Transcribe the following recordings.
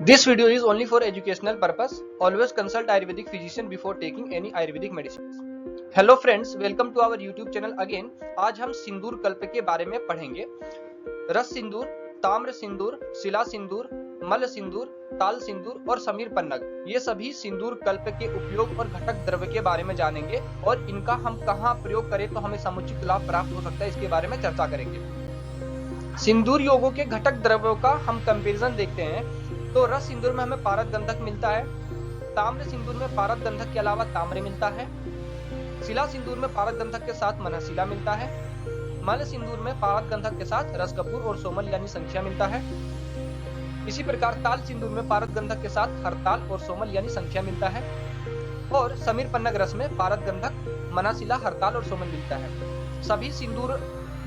This video is only for educational purpose. Always consult Ayurvedic physician before taking any Ayurvedic medicines. Hello friends, welcome to our YouTube channel again. आज हम सिंदूर कल्प के बारे में पढ़ेंगे। रस सिंदूर, ताम्र सिंदूर, शिला सिंदूर, मल सिंदूर, ताल सिंदूर और समीर पन्नग, ये सभी सिंदूर कल्प के उपयोग और घटक द्रव्य के बारे में जानेंगे और इनका हम कहाँ प्रयोग करें तो हमें समुचित लाभ प्राप्त हो सकता है, इसके बारे में चर्चा करेंगे। सिंदूर योगों के घटक द्रव्यों का हम कंपैरिजन देखते हैं तो रस सिंदूर में हमें पारद गंधक मिलता है, ताम्र सिंदूर में पारद गंधक के अलावा ताम्र मिलता है, शिला सिंदूर में पारद गंधक के साथ मनशिला मिलता है, मल सिंदूर में पारद गंधक के साथ रस कपूर और सोमल यानी संख्या मिलता है। इसी प्रकार ताल सिंदूर में पारद गंधक के साथ हरताल और सोमल यानी संख्या मिलता है और समीर पन्नग रस में पारद गंधक, मनाशिला, हरताल और सोमल मिलता है। सभी सिंदूर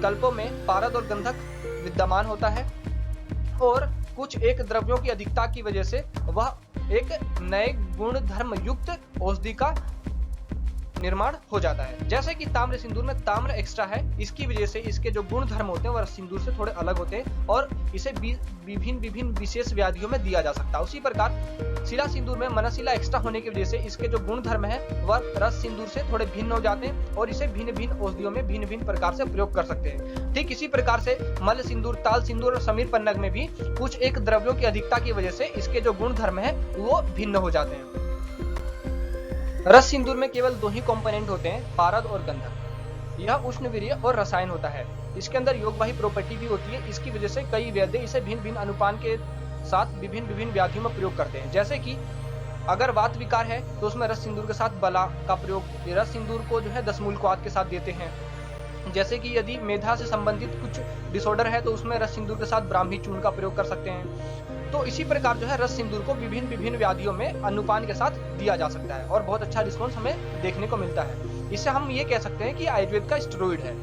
कल्पों में पारद और गंधक विद्यमान होता है और कुछ एक द्रव्यों की अधिकता की वजह से वह एक नए गुण धर्म युक्त औषधि का निर्माण हो जाता है। जैसे कि ताम्र सिंदूर में ताम्र एक्स्ट्रा है, इसकी वजह से इसके जो गुण धर्म होते हैं वह सिंदूर से थोड़े अलग होते हैं और इसे विभिन्न विशेष व्याधियों में दिया जा सकता है। उसी प्रकार शिला सिंदूर में मनशिला एक्स्ट्रा होने की वजह से इसके जो गुण धर्म है वह रस सिंदूर से थोड़े भिन्न हो जाते हैं और इसे भिन्न औषधियों में भिन्न प्रकार से प्रयोग कर सकते हैं। ठीक इसी प्रकार से मल सिंदूर, ताल सिंदूर और समीर पन्नग में भी कुछ एक द्रव्यों की अधिकता की वजह से इसके जो गुण धर्म है वो भिन्न हो जाते हैं। रस सिंदूर में केवल दो ही कंपोनेंट होते हैं, पारद और गंधक। यह उष्णवीर्य और रसायन होता है। इसके अंदर योगवाही प्रॉपर्टी भी होती है। इसकी वजह से कई वैद्य इसे भिन्न अनुपान के साथ विभिन्न व्याधियों में प्रयोग करते हैं। जैसे कि अगर वात विकार है तो उसमें रस सिंदूर के साथ बला का प्रयोग, रस सिंदूर को जो है दशमूलक्वाथ के साथ देते हैं। जैसे कि यदि मेधा से संबंधित कुछ डिसऑर्डर है तो उसमें रस सिंदूर के साथ ब्राह्मी चूर्ण का प्रयोग कर सकते हैं। तो इसी प्रकार जो है रस सिंदूर को विभिन्न व्याधियों में अनुपान के साथ दिया जा सकता है और बहुत अच्छा रिस्पॉन्स हमें देखने को मिलता है। इससे हम ये कह सकते हैं कि आयुर्वेद का स्टेरॉइड है।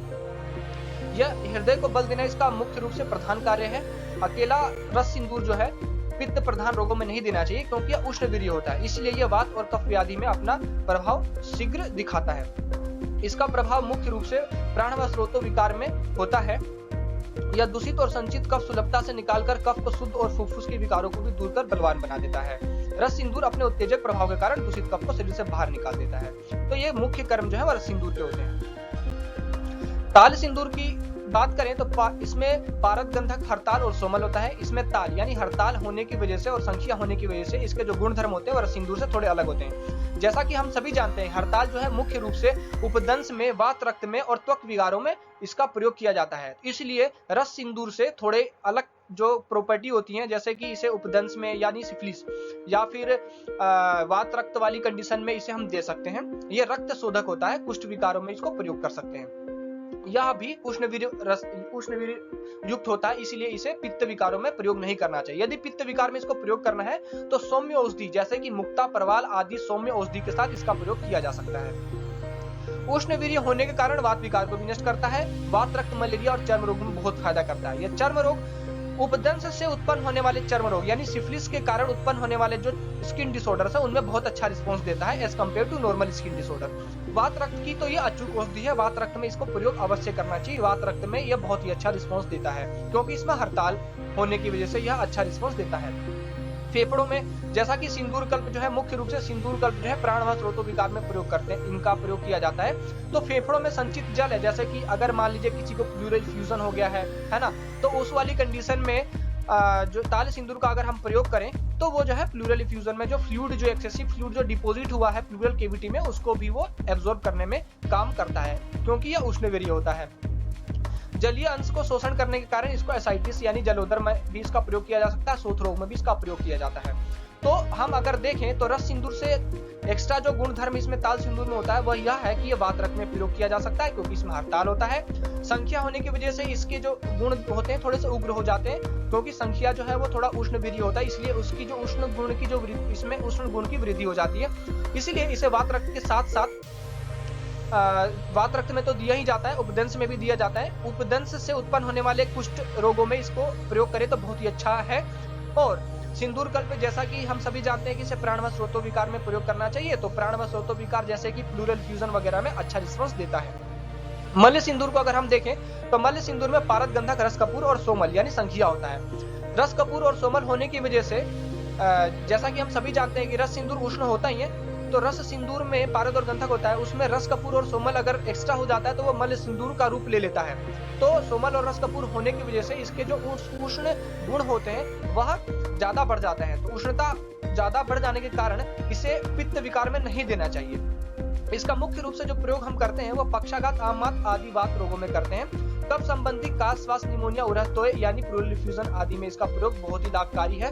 यह हृदय को बल देना इसका मुख्य रूप से प्रधान कार्य है। अकेला रस सिंदूर जो है पित्त प्रधान रोगों में नहीं देना चाहिए क्योंकि यह उष्णवीर्य होता है, इसलिए यह वात और कफ व्याधि में अपना प्रभाव शीघ्र दिखाता है। इसका प्रभाव मुख्य रूप से प्राण व स्रोतो विकार में होता है। यह दूषित और संचित कफ सुलभता से निकालकर कफ को शुद्ध और फुफ्फुस के विकारों को भी दूर कर बलवान बना देता है। रस सिंदूर अपने उत्तेजक प्रभाव के कारण दूषित कफ को शरीर से बाहर निकाल देता है। तो ये मुख्य कर्म जो है वह रस सिंदूर के होते हैं। ताल सिंदूर की बात करें तो इसमें पारद गंधक, हरताल और सोमल होता है। इसमें ताल यानी हरताल होने की वजह से और संख्या होने की वजह से इसके जो गुण धर्म होते हैं वह सिंदूर से थोड़े अलग होते हैं। जैसा कि हम सभी जानते हैं हरताल जो है मुख्य रूप से उपदंश में, वात रक्त में और त्वक विकारों में इसका प्रयोग किया जाता है। इसलिए रस सिंदूर से थोड़े अलग जो प्रॉपर्टी होती हैं, जैसे कि इसे उपदंश में यानी सिफिलिस या फिर वात रक्त वाली कंडीशन में इसे हम दे सकते हैं। ये रक्त शोधक होता है, कुष्ठ विकारों में इसको प्रयोग कर सकते हैं। यह भी उष्णवीर्य युक्त होता है, इसलिए इसे पित्त विकारों में प्रयोग नहीं करना चाहिए। यदि पित्त विकार में इसको प्रयोग करना है तो सौम्य औषधि जैसे कि मुक्ता, परवाल आदि सौम्य औषधि के साथ इसका प्रयोग किया जा सकता है। उष्णवीर्य होने के कारण वात विकार को भी नष्ट करता है। वात रक्त, मलेरिया और चर्म रोग में बहुत फायदा करता है। यह चर्म रोग उपदंश से उत्पन्न होने वाले चर्म रोग यानी सिफिलिस के कारण उत्पन्न होने वाले जो स्किन डिसऑर्डर्स है उनमें बहुत अच्छा रिस्पांस देता है as compare to normal skin disorder. वात रक्त की तो ये अचूक औषधि है, वात रक्त में इसको प्रयोग अवश्य करना चाहिए। वात रक्त में यह बहुत ही अच्छा रिस्पांस देता है क्योंकि इसमें हरताल होने की वजह से यह अच्छा रिस्पांस देता है। फेफड़ों में जैसा कि सिंदूर कल्प जो है मुख्य रूप से सिंदूर कल्प जो है प्राण व स्रोतो विकार में प्रयोग करते हैं, इनका प्रयोग किया जाता है। तो फेफड़ों में संचित जल है, जैसे कि अगर मान लीजिए किसी को प्लूरल फ्यूजन हो गया है ना, तो उस वाली कंडीशन में जो ताल सिंदूर का अगर हम प्रयोग करें तो वो जो है प्लूरल फ्यूजन में जो फ्लूइड, जो एक्सेसिव फ्लूइड जो डिपॉजिट हुआ है प्लूरल कैविटी में, उसको भी वो एब्जॉर्ब करने में काम करता है क्योंकि यह उष्णवीर्य होता है। जलीय अंश को शोषण करने के कारण इसको एसाइटिस यानी जलोदर में भी इसका प्रयोग किया जा सकता है, शोथ रोग में भी इसका प्रयोग किया जाता है। तो हम अगर देखें तो रस सिंदूर से एक्स्ट्रा जो गुण धर्म इसमें ताल सिंदूर में होता है वह यह है कि यह वात रक्त में प्रयोग किया जा सकता है क्योंकि इसमें हरताल होता है। संख्या होने की वजह से इसके जो गुण होते हैं थोड़े से उग्र हो जाते हैं क्योंकि संख्या जो है वो थोड़ा उष्णवीर्य होता है, इसलिए उसकी जो उष्ण गुण की जो इसमें उष्ण गुण की वृद्धि हो जाती है। इसलिए इसे वात रक्त के साथ साथ वात रक्त में तो दिया ही जाता है, उपदंश में भी दिया जाता है। उपदंश से उत्पन्न होने वाले कुष्ठ रोगों में इसको प्रयोग करें तो बहुत ही अच्छा है। और सिंदूर कल्प जैसा कि हम सभी जानते हैं कि इसे प्राण व स्रोतो विकार में प्रयोग करना चाहिए, तो प्राण व स्रोतो विकार जैसे कि प्लूरल फ्यूजन वगैरह में अच्छा रिस्पॉन्स देता है। मल्ल सिंदूर को अगर हम देखें तो मल्ल सिंदूर में पारद गंधक, रस कपूर और सोमल यानी संखिया होता है। रस कपूर और सोमल होने की वजह से जैसा कि हम सभी जानते हैं कि रस सिंदूर उष्ण होता ही है, तो रस सिंदूर में पारद और गंधक होता है, उसमें रस कपूर और सोमल अगर एक्स्ट्रा हो जाता है तो वो मल सिंदूर का रूप ले लेता है। तो सोमल और रस कपूर होने की वजह से इसके जो उष्ण गुण होते हैं वह ज्यादा बढ़ जाते हैं। तो उष्णता ज्यादा बढ़ जाने के कारण इसे पित्त विकार में नहीं देना चाहिए। इसका मुख्य रूप से जो प्रयोग हम करते हैं वो पक्षाघात, आमात आदि वात रोगों में करते हैं। कफ संबंधी काश, श्वास, निमोनिया, उरहतोय यानी प्लूरल इफ्यूजन आदि में इसका प्रयोग बहुत ही लाभकारी है।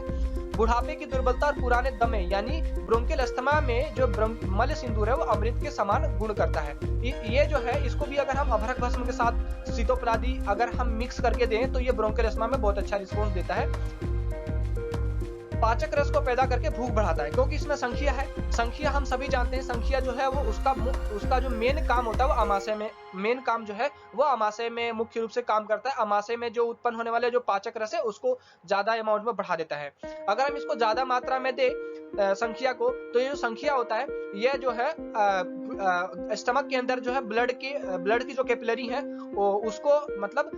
बुढ़ापे की दुर्बलता और पुराने दमे यानी ब्रोंकियल अस्थमा में जो मल सिंदूर है वो अमृत के समान गुण करता है। ये जो है इसको भी अगर हम अभ्रक भस्म के साथ सीतोपलादी अगर हम मिक्स करके दें तो ये ब्रोंकियल अस्थमा में बहुत अच्छा रिस्पॉन्स देता है। पाचक रस को पैदा करके भूख बढ़ाता है, क्योंकि इसमें संखिया है। संखिया हम सभी जानते हैं, संखिया जो है वो उसका जो मेन काम होता है वो अमाशय में, मेन काम जो है वो अमाशय में मुख्य रूप से काम करता है। अमाशय में जो उत्पन्न होने वाले जो पाचक रस है उसको ज्यादा अमाउंट में बढ़ा देता है। अगर हम इसको ज्यादा मात्रा में दे संखिया को, तो ये जो संखिया होता है ये जो है स्टमक के अंदर जो है ब्लड की जो कैपिलरी है वो उसको मतलब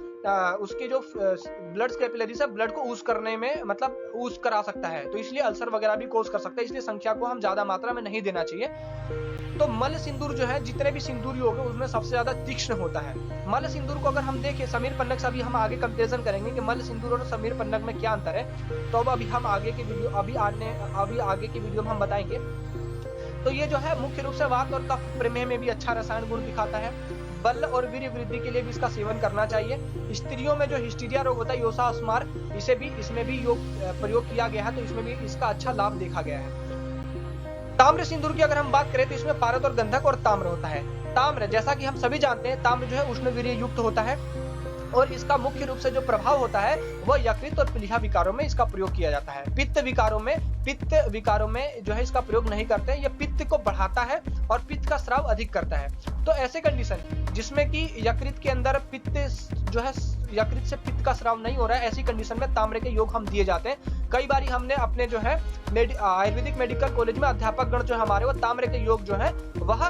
उसके जो ब्लड कैपिलरी से ब्लड को ऊज करने में मतलब ऊज करा सकता है, तो इसलिए अल्सर वगैरह भी कोज कर सकता है। इसलिए संख्या को हम ज्यादा मात्रा में नहीं देना चाहिए। तो मल सिंदूर जो है जितने भी सिंदूर योग है उसमें सबसे ज्यादा तीक्ष्ण होता है। मल सिंदूर को अगर हम देखें समीर पन्नग से, अभी हम आगे कंपैरिजन करेंगे कि मल सिंदूर और समीर पन्नग में क्या अंतर है, तो अब अभी हम आगे की वीडियो आगे की वीडियो में हम बताएंगे। तो ये जो है मुख्य रूप से वात और कफ प्रमेह में भी अच्छा रसायन गुण दिखाता है। बल और वीर्य वृद्धि के लिए भी इसका सेवन करना चाहिए। स्त्रियों में जो हिस्टीरिया रोग होता है योसा अस्मार, इसमें भी योग प्रयोग किया गया है, तो इसमें भी इसका अच्छा लाभ देखा गया है। ताम्र सिंदूर की अगर हम बात करें तो इसमें पारद और गंधक और ताम्र होता है। ताम्र जैसा कि हम सभी जानते हैं ताम्र जो है उष्ण वीर्य युक्त होता है और इसका मुख्य रूप से जो प्रभाव होता है वह यकृत और प्लीहा विकारों में इसका प्रयोग किया जाता है। पित्त विकारों में जो है इसका प्रयोग नहीं करते हैं। यह पित्त को बढ़ाता है और पित्त का स्राव अधिक करता है। तो ऐसे कंडीशन जिसमें कि यकृत के अंदर पित्त जो है यकृत से पित्त का स्राव नहीं हो रहा है, ऐसी कंडीशन में ताम्र के योग हम दिए जाते हैं। कई बार हमने अपने जो है आयुर्वेदिक मेडिकल कॉलेज में अध्यापक गण जो हमारे वो ताम्र के योग जो है वह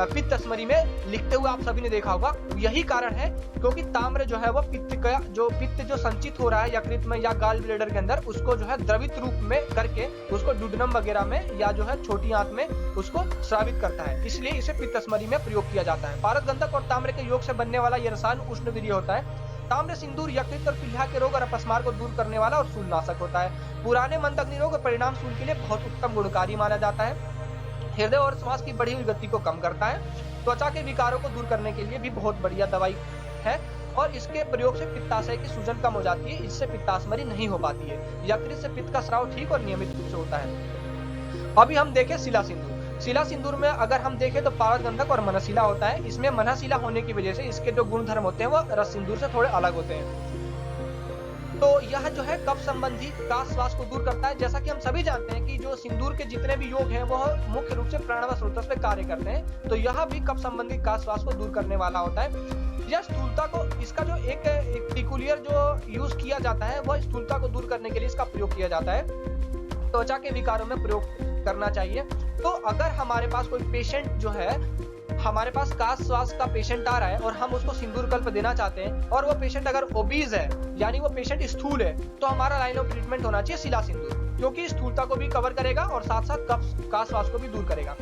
पित्त स्मरी में लिखते हुए आप सभी ने देखा होगा। यही कारण है क्योंकि ताम्र जो है वो पित्त जो संचित हो रहा है यकृत में या गाल ब्लेडर के अंदर उसको जो है द्रवित रूप में करके उसको डुडनम वगैरह में या जो है छोटी आंत में उसको स्रावित करता है, इसलिए इसे पित्त स्मरी में प्रयोग किया जाता है। पारद गंधक और ताम्र के योग से बनने वाला यह रसायन उष्ण वीर्य होता है। ताम्र सिंदूर यकृत और प्लीहा के रोग और अपस्मार को दूर करने वाला और शूलनाशक होता है। पुराने मंदग्नि रोग और परिणाम शूल के लिए बहुत उत्तम गुणकारी माना जाता है। हृदय और श्वास की बढ़ी हुई गति को कम करता है। त्वचा के विकारों को दूर करने के लिए भी बहुत बढ़िया दवाई है और इसके प्रयोग से पित्ताशय की सूजन कम हो जाती है, इससे पित्तास्मरी नहीं हो पाती है। यकृत से पित्त का स्राव ठीक और नियमित रूप से होता है। अभी हम देखें शिला सिंदूर। शिला सिंदूर में अगर हम देखें तो पारद गंधक और मनशिला होता है। इसमें मनशिला होने की वजह से इसके जो गुण धर्म होते हैं वो रस सिंदूर से थोड़े अलग होते हैं। तो यह जो है कफ संबंधी काश श्वास को दूर करता है। जैसा कि हम सभी जानते हैं कि जो सिंदूर के जितने भी योग हैं वह मुख्य रूप से प्राणव स्रोत पे कार्य करते हैं, तो यह भी कफ संबंधी काश श्वास को दूर करने वाला होता है। यह स्थूलता को इसका जो एक टिकुलियर जो यूज किया जाता है वह स्थूलता को दूर करने के लिए इसका प्रयोग किया जाता है। त्वचा के विकारों में प्रयोग करना चाहिए। तो अगर हमारे पास कोई पेशेंट जो है हमारे पास काश श्वास का पेशेंट आ रहा है और हम उसको सिंदूर कल्प देना चाहते हैं और वो पेशेंट अगर ओबीज है यानी वो पेशेंट स्थूल है, तो हमारा लाइन ऑफ ट्रीटमेंट होना चाहिए शिला सिंदूर, क्योंकि स्थूलता को भी कवर करेगा और साथ साथ काश श्वास को भी दूर करेगा।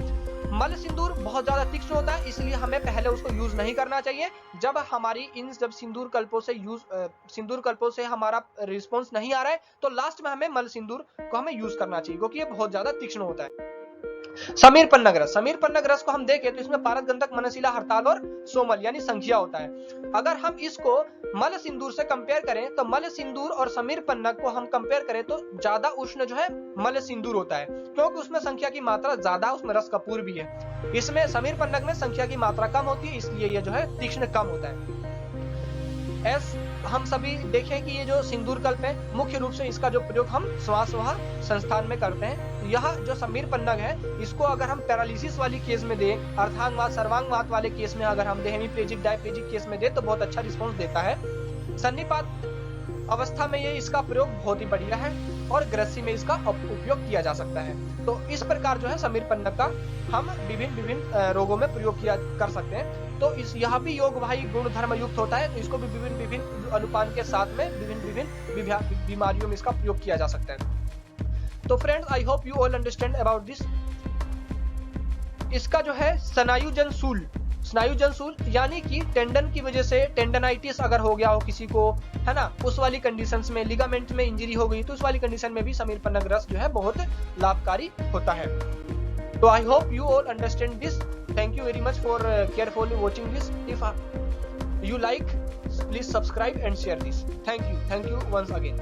मल सिंदूर बहुत ज्यादा तीक्ष्ण होता है, इसलिए हमें पहले उसको यूज नहीं करना चाहिए। जब सिंदूर कल्पों से हमारा रिस्पॉन्स नहीं आ रहा है तो लास्ट में हमें मल सिंदूर को हमें यूज करना चाहिए, क्योंकि ये बहुत ज्यादा तीक्ष्ण होता है। समीर पन्नग रस को हम देखें तो इसमें पारद गंधक मनशिला हड़ताल और सोमल यानी संख्या होता है। अगर हम इसको मल सिंदूर से कंपेयर करें तो मल सिंदूर और समीर पन्नग को हम कंपेयर करें तो ज्यादा उष्ण जो है मल सिंदूर होता है, क्योंकि उसमें संख्या की मात्रा ज्यादा, उसमें रस कपूर भी है। इसमें समीर पन्नग में संख्या की मात्रा कम होती है, इसलिए यह जो है तीक्ष्ण कम होता है। हम सभी देखें कि ये जो सिंदूर कल्प है मुख्य रूप से इसका जो प्रयोग हम श्वासवाह संस्थान में करते हैं। यह जो समीर पन्नग है इसको अगर हम पैरालिसिस वाली केस में दें, अर्धांगवात सर्वांगवात वाले केस में अगर हम दें, हेमीप्लेजिक डायप्लेजिक केस में दें तो बहुत अच्छा रिस्पॉन्स देता है। सन्निपात अवस्था में ये इसका प्रयोग बहुत ही बढ़िया है और ग्रस्सी में इसका उपयोग किया जा सकता है। तो इस प्रकार जो है समीर पन्नग का हम विभिन्न रोगों में प्रयोग कर सकते हैं। तो यह भी योगवाही गुण धर्म युक्त होता है, तो इसको भी विभिन्न अनुपान के साथ में विभिन्न बीमारियों में इसका प्रयोग किया जा सकता है। तो friends I hope you all understand about this. इसका जो है स्नायुजन शूल, स्नायुजन शूल यानी कि टेंडन की वजह से टेंडनाइटिस अगर हो गया हो किसी को, है ना, उस वाली कंडीशंस में, लिगामेंट में इंजरी हो गई तो उस वाली कंडीशन में भी समीरपन्नग रस जो है बहुत लाभकारी होता है। तो I hope you all understand this. Thank you very much for carefully watching this. If you like, please subscribe and share this. Thank you once again.